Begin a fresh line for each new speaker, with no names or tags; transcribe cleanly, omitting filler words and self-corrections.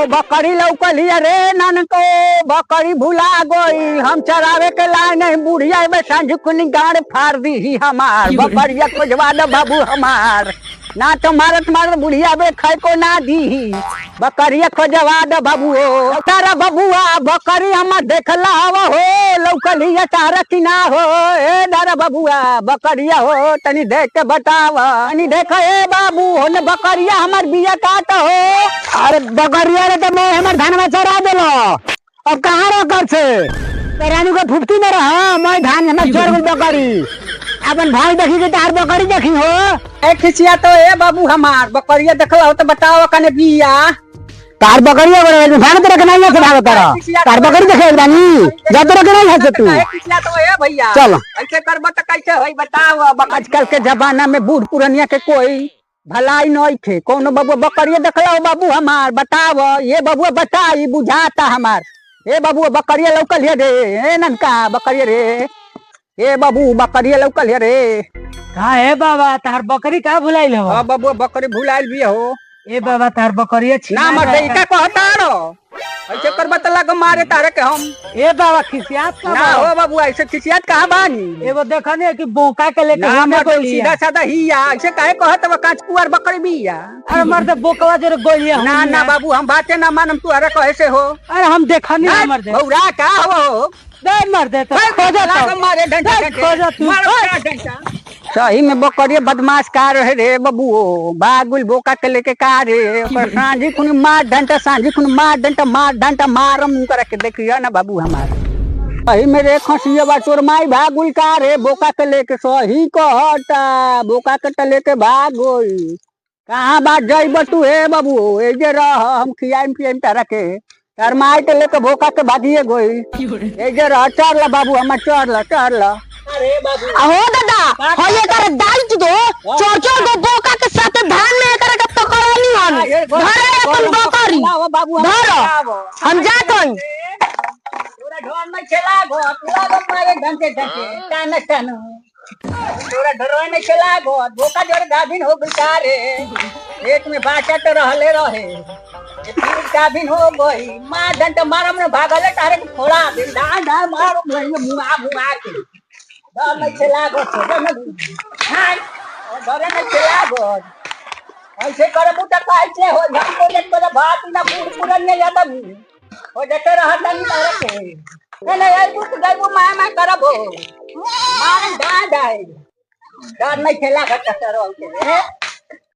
बकरी लौकलिया रे नानको बकरी भुला गई हम चरावे के लाए नहीं बुढ़िया में सांझ कुनी गाड़ फाड़ दी ही हमार बकरिया खोजवा दो बाबू हमार ना तो मारत मारत बुढ़िया में खाए को ना दी बकरिया खोजवा दो बाबू हो तारा बबुआ बकरी हमार देखला हो लौकलिया तारा की ना हो ए दारा बबुआ बकरिया हो तनी देख के बतावा तनी देख ए बाबू हो न बकरिया हमार बिया काट हो अरे बकरिया रे तो मैं हमार धान में चरा देलो अब कहाँ रखल से रानी को फुफती में रहा मैं धान हमार चोर गई बकरी अपन भाई देखी के तार बकरी देखी हो ए खिसिया तो ए बाबू हमार बकरिया देखला हो तो बताओ कने बिया तार बकरिया बड़े भाग तो रखना है से भाग तारा तार बकरी देखे रानी जा तो रखना है से तू खिसिया तो ए भैया चल ऐसे करब त कैसे होई बताओ आजकल के जमाना में बूढ़ पुरनिया के कोई भलाई नहीं थे कौन बाबू बकरिया देखला हो बाबू हमार बताओ ये बाबू बताई बुझाता हमार ए बाबू बकरिया लौकल है रे ए ननका बकरिया रे ए बाबू बकरिया लौकल है रे
कहा है बाबा तार बकरी का भुलाइल हो
हां बाबू बकरी भुलाइल भी हो
ए बाबा तार बकरिया
ना मत का कहता रो ऐसे करब त लग मारे तारे के हम
ए बाबा खिसियात का
ना हो बाबू ऐसे खिसियात कहां बानी
एगो देखने कि बोका के लेके
ना
हमें
मत
को
सीधा साधा हिया ऐसे काहे कहत बा कांच कुआर बकरी बिया
अरे मर्द बोकवा जरे गोलिया
ना ना बाबू हम बातें ना मानम तू अरे कहे से हो
अरे हम देखनी है मर्द
बौरा का हो
दे मर्द तो खोजा तो
मारे डंडा
खोजा तू
मार डंडा सही में बकरिया बदमाश का रहे रे बबू बागुल बोका के लेके का रे पर सांझी खुन मार डंटा सांझी खुन मार डंटा मारम कर के देखियो ना बाबू हमार सही में रे खसिया बा तोर माई भागुल का रे बोका के लेके सही कहता बोका के लेके भाग गई कहां बात जाइब तू हे बाबू ए जे रह हम खियाइम पियाइम तारा के तार माई के लेके बोका के भागिए गई ए जे रह चढ़ ला बाबू हम चढ़ ला
अरे बाबू
अहो दादा हो ये कर दाल दो चोर दो बोका के साथ धान में कर के पकड़नी हन धरे अपन बकरी धर हम जात हई पूरा ढोल में खेला गो पूरा लोग मारे घंटे टान पूरा ढरोय में खेला गो बोका जोर गाभिन हो गई रे एक में बाचा तो रहले रहे फिर गाभिन हो गई मां डंट मारम ने भागले तारे के फोड़ा दिन डा मारो मुआ के डर नहीं खेला गो हां डर नहीं खेला गो ऐसे करे मुटा कैसे हो हमको देख पर बात ना पूरा नहीं जाता हो जते रहत नहीं तारे के नहीं यार तू गई मैं करबो मार डा जाए डर नहीं खेला गट करो के